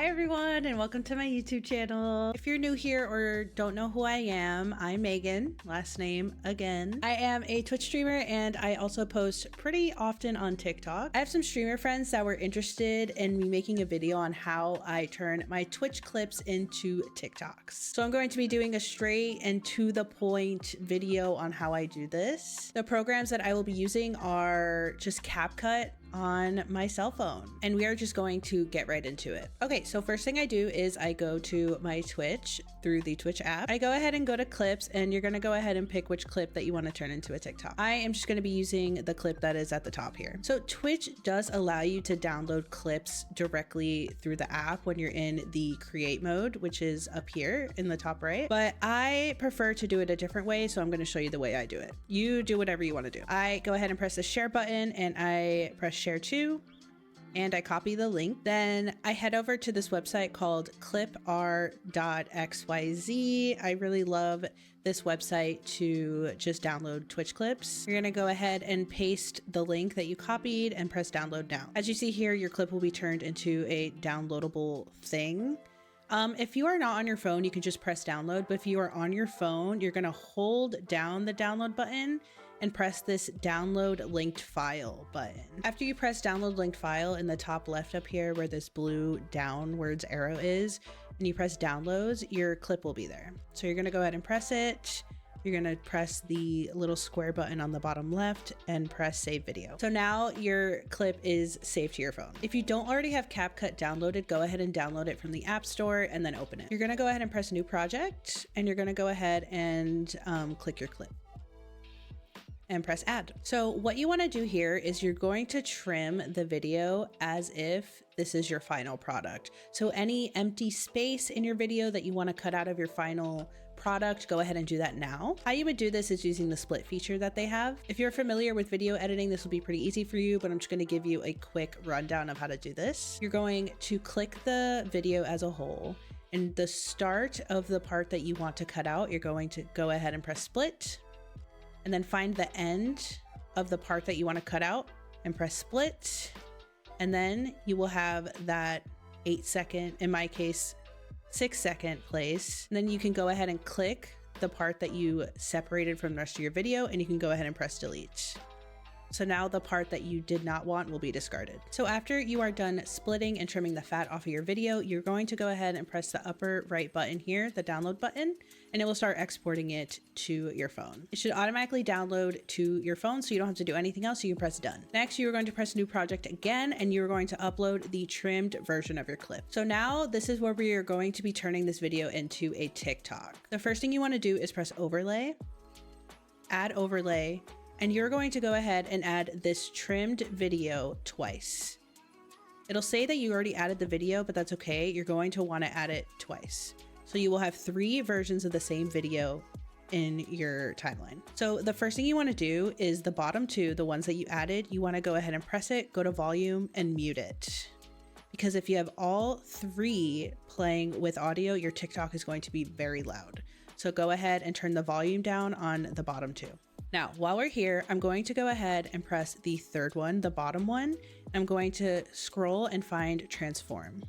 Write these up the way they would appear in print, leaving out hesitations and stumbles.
Hi everyone and welcome to my YouTube channel. If you're new here or don't know who I am, I'm Megan, last name again. I am a Twitch streamer and I also post pretty often on TikTok. I have some streamer friends that were interested in me making a video on how I turn my Twitch clips into TikToks. So I'm going to be doing a straight and to the point video on how I do this. The programs that I will be using are just CapCut on my cell phone, and we are just going to get right into it. Okay, so first thing I do is I go to my Twitch through the Twitch app. I go ahead and go to clips, and you're gonna go ahead and pick which clip that you want to turn into a TikTok. I am just gonna be using the clip that is at the top here. So Twitch does allow you to download clips directly through the app when you're in the create mode, which is up here in the top right, but I prefer to do it a different way, so I'm gonna show you the way I do it. You do whatever you want to do. I go ahead and press the share button, and I press share to, and I copy the link. Then I head over to this website called clipr.xyz. I really love this website to just download Twitch clips. You're gonna go ahead and paste the link that you copied and press download now. As you see here, your clip will be turned into a downloadable thing. If you are not on your phone, you can just press download, but if you are on your phone, you're gonna hold down the download button and press this download linked file button. After you press download linked file in the top left up here where this blue downwards arrow is, and you press downloads, your clip will be there. So you're gonna go ahead and press it. You're gonna press the little square button on the bottom left and press save video. So now your clip is saved to your phone. If you don't already have CapCut downloaded, go ahead and download it from the App Store and then open it. You're gonna go ahead and press new project, and you're gonna go ahead and click your clip and press add. So what you want to do here is you're going to trim the video as if this is your final product. So any empty space in your video that you want to cut out of your final product, go ahead and do that now. How you would do this is using the split feature that they have. If you're familiar with video editing, this will be pretty easy for you, but I'm just going to give you a quick rundown of how to do this. You're going to click the video as a whole, and the start of the part that you want to cut out, you're going to go ahead and press split, and then find the end of the part that you want to cut out and press split. And then you will have that 8-second, in my case, 6-second place. And then you can go ahead and click the part that you separated from the rest of your video, and you can go ahead and press delete. So now the part that you did not want will be discarded. So after you are done splitting and trimming the fat off of your video, you're going to go ahead and press the upper right button here, the download button, and it will start exporting it to your phone. It should automatically download to your phone, so you don't have to do anything else. So you can press done. Next, you're going to press new project again, and you're going to upload the trimmed version of your clip. So now this is where we are going to be turning this video into a TikTok. The first thing you want to do is press overlay, add overlay, and you're going to go ahead and add this trimmed video twice. It'll say that you already added the video, but that's okay. You're going to want to add it twice. So you will have 3 versions of the same video in your timeline. So the first thing you want to do is the bottom 2, the ones that you added, you want to go ahead and press it, go to volume and mute it. Because if you have all 3 playing with audio, your TikTok is going to be very loud. So go ahead and turn the volume down on the bottom 2. Now, while we're here, I'm going to go ahead and press the third one, the bottom one. I'm going to scroll and find transform.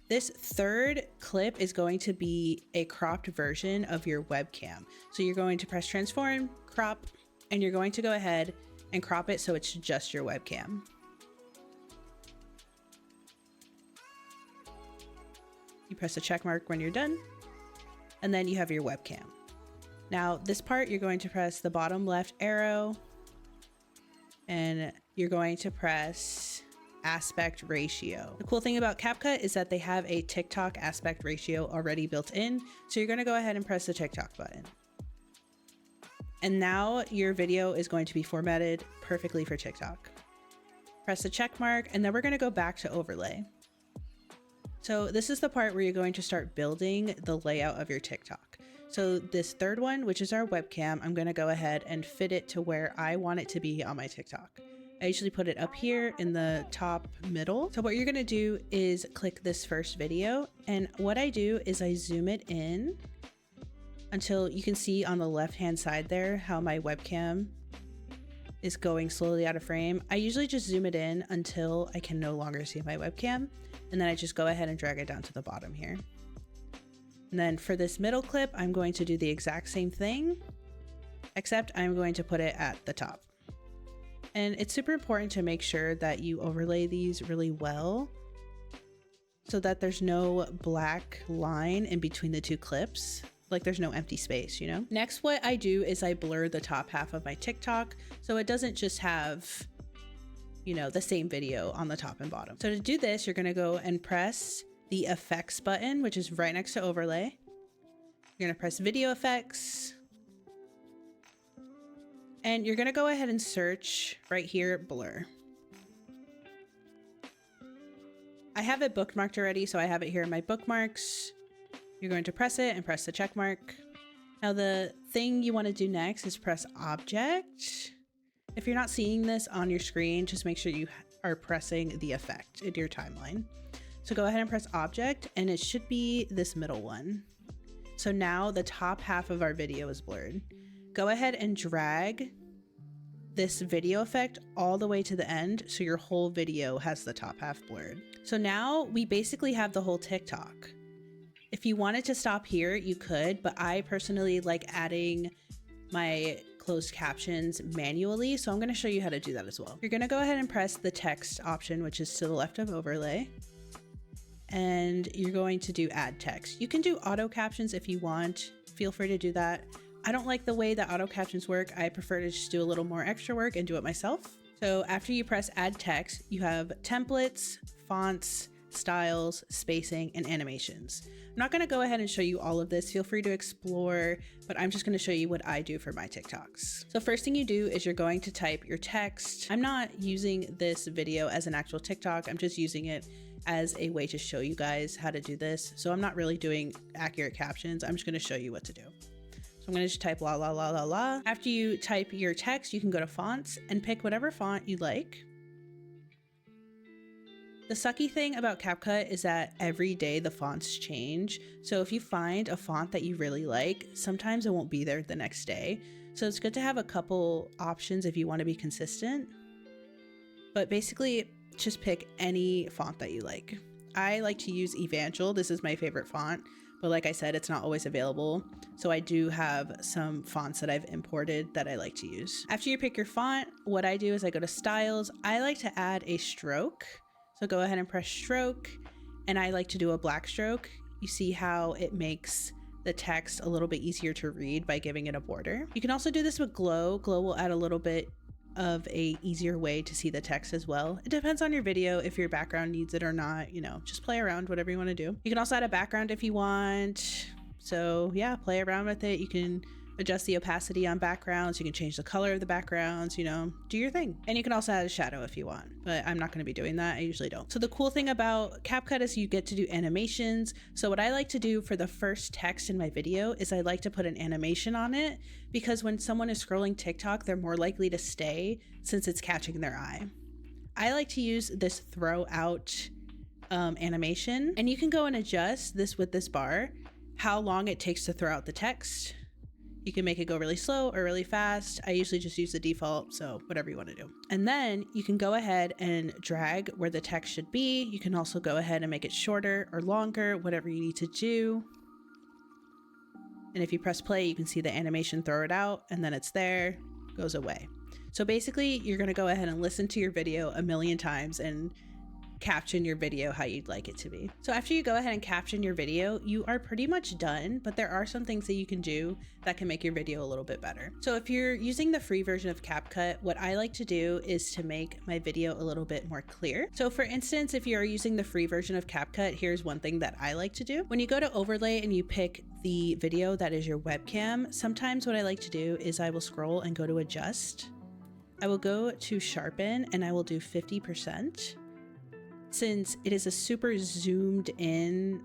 This third clip is going to be a cropped version of your webcam. So you're going to press transform, crop, and you're going to go ahead and crop it so it's just your webcam. You press the check mark when you're done, and then you have your webcam. Now this part, you're going to press the bottom left arrow, and you're going to press aspect ratio. The cool thing about CapCut is that they have a TikTok aspect ratio already built in. So you're going to go ahead and press the TikTok button. And now your video is going to be formatted perfectly for TikTok. Press the check mark, and then we're going to go back to overlay. So this is the part where you're going to start building the layout of your TikTok. So this third one, which is our webcam, I'm going to go ahead and fit it to where I want it to be on my TikTok. I usually put it up here in the top middle. So what you're going to do is click this first video. And what I do is I zoom it in until you can see on the left-hand side there how my webcam is going slowly out of frame, I usually just zoom it in until I can no longer see my webcam. And then I just go ahead and drag it down to the bottom here. And then for this middle clip, I'm going to do the exact same thing, except I'm going to put it at the top. And it's super important to make sure that you overlay these really well so that there's no black line in between the two clips. Like there's no empty space, you know? Next, what I do is I blur the top half of my TikTok so it doesn't just have, you know, the same video on the top and bottom. So to do this, you're gonna go and press the effects button, which is right next to overlay. You're gonna press video effects. And you're gonna go ahead and search right here, blur. I have it bookmarked already, so I have it here in my bookmarks. You're going to press it and press the check mark. Now the thing you want to do next is press object. If you're not seeing this on your screen, just make sure you are pressing the effect in your timeline. So go ahead and press object, and it should be this middle one. So now the top half of our video is blurred. Go ahead and drag this video effect all the way to the end so your whole video has the top half blurred. So now we basically have the whole TikTok. If you wanted to stop here, you could, but I personally like adding my closed captions manually, so I'm going to show you how to do that as well. You're going to go ahead and press the text option, which is to the left of overlay, and you're going to do add text. You can do auto captions if you want. Feel free to do that. I don't like the way that auto captions work. I prefer to just do a little more extra work and do it myself. So after you press add text, you have templates, fonts, styles, spacing, and animations. I'm not going to go ahead and show you all of this. Feel free to explore, but I'm just going to show you what I do for my TikToks. So first thing you do is you're going to type your text. I'm not using this video as an actual TikTok. I'm just using it as a way to show you guys how to do this. So I'm not really doing accurate captions. I'm just going to show you what to do. So I'm going to just type la la la la la. After you type your text, you can go to fonts and pick whatever font you like. The sucky thing about CapCut is that every day the fonts change. So if you find a font that you really like, sometimes it won't be there the next day. So it's good to have a couple options if you want to be consistent. But basically, just pick any font that you like. I like to use Evangel. This is my favorite font. But like I said, it's not always available. So I do have some fonts that I've imported that I like to use. After you pick your font, what I do is I go to styles. I like to add a stroke. So go ahead and press stroke, and I like to do a black stroke. You see how it makes the text a little bit easier to read by giving it a border. You can also do this with glow. Glow will add a little bit of a easier way to see the text as well. It depends on your video if your background needs it or not, you know, just play around, whatever you want to do. You can also add a background if you want. So yeah, play around with it. You can adjust the opacity on backgrounds. You can change the color of the backgrounds, you know, do your thing. And you can also add a shadow if you want, but I'm not going to be doing that. I usually don't. So the cool thing about CapCut is you get to do animations. So what I like to do for the first text in my video is I like to put an animation on it, because when someone is scrolling TikTok, they're more likely to stay since it's catching their eye. I like to use this throw out animation, and you can go and adjust this with this bar, how long it takes to throw out the text. You can make it go really slow or really fast. I usually just use the default, so whatever you want to do. And then you can go ahead and drag where the text should be. You can also go ahead and make it shorter or longer, whatever you need to do. And if you press play, you can see the animation throw it out, and then it's there, goes away. So basically, you're going to go ahead and listen to your video a million times and caption your video how you'd like it to be. So after you go ahead and caption your video, you are pretty much done, but there are some things that you can do that can make your video a little bit better. So if you're using the free version of CapCut, what I like to do is to make my video a little bit more clear. So for instance, if you're using the free version of CapCut, here's one thing that I like to do. When you go to overlay and you pick the video that is your webcam, sometimes what I like to do is I will scroll and go to adjust. I will go to sharpen and I will do 50%. Since it is a super zoomed in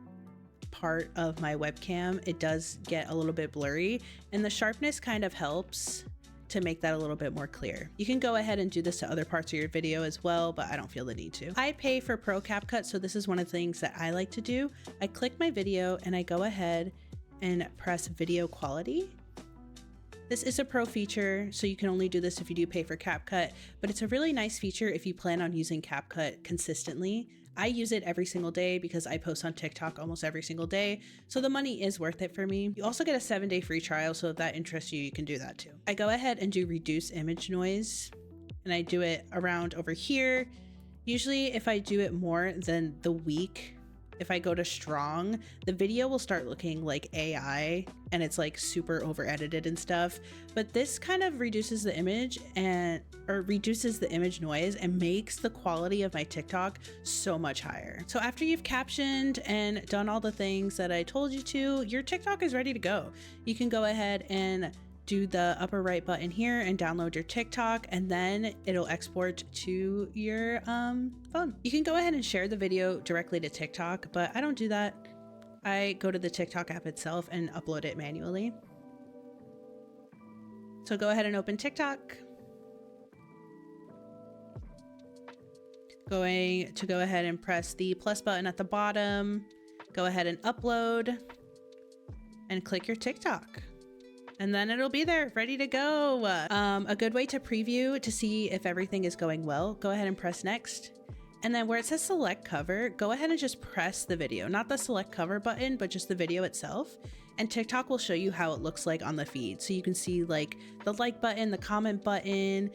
part of my webcam, it does get a little bit blurry, and the sharpness kind of helps to make that a little bit more clear. You can go ahead and do this to other parts of your video as well, but I don't feel the need to. I pay for Pro CapCut, so this is one of the things that I like to do. I click my video and I go ahead and press video quality. This is a pro feature, so you can only do this if you do pay for CapCut, but it's a really nice feature if you plan on using CapCut consistently. I use it every single day because I post on TikTok almost every single day, so the money is worth it for me. You also get a 7-day free trial, so if that interests you, you can do that too. I go ahead and do reduce image noise, and I do it around over here. Usually if I do it more than the week, if I go to strong, the video will start looking like AI and it's like super over edited and stuff. But this kind of reduces the image reduces the image noise and makes the quality of my TikTok so much higher. So after you've captioned and done all the things that I told you to, your TikTok is ready to go. You can go ahead and do the upper right button here and download your TikTok, and then it'll export to your phone. You can go ahead and share the video directly to TikTok, but I don't do that. I go to the TikTok app itself and upload it manually. So go ahead and open TikTok. Go ahead and press the plus button at the bottom. Go ahead and upload and click your TikTok. And then it'll be there ready to go. A good way to preview to see if everything is going well, go ahead and press next. And then where it says select cover, go ahead and just press the video, not the select cover button, but just the video itself. And TikTok will show you how it looks like on the feed. So you can see like the like button, the comment button,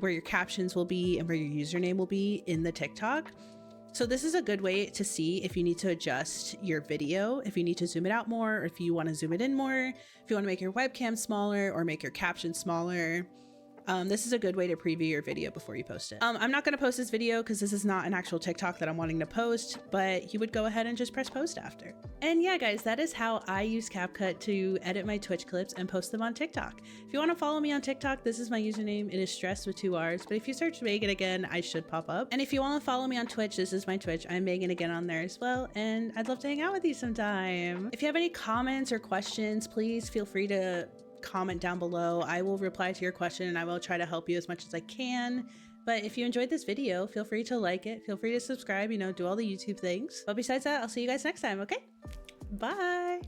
where your captions will be and where your username will be in the TikTok. So this is a good way to see if you need to adjust your video, if you need to zoom it out more, or if you want to zoom it in more, if you want to make your webcam smaller or make your caption smaller. This is a good way to preview your video before you post it. I'm not going to post this video because this is not an actual TikTok that I'm wanting to post, but you would go ahead and just press post after. And yeah, guys, that is how I use CapCut to edit my Twitch clips and post them on TikTok. If you want to follow me on TikTok, this is my username. It is Stress with 2 R's, but if you search Megan again, I should pop up. And if you want to follow me on Twitch, this is my Twitch. I'm Megan again on there as well, and I'd love to hang out with you sometime. If you have any comments or questions, please feel free to comment down below. I will reply to your question and I will try to help you as much as I can. But if you enjoyed this video, feel free to like it, feel free to subscribe, do all the YouTube things. But besides that, I'll see you guys next time, okay? Bye.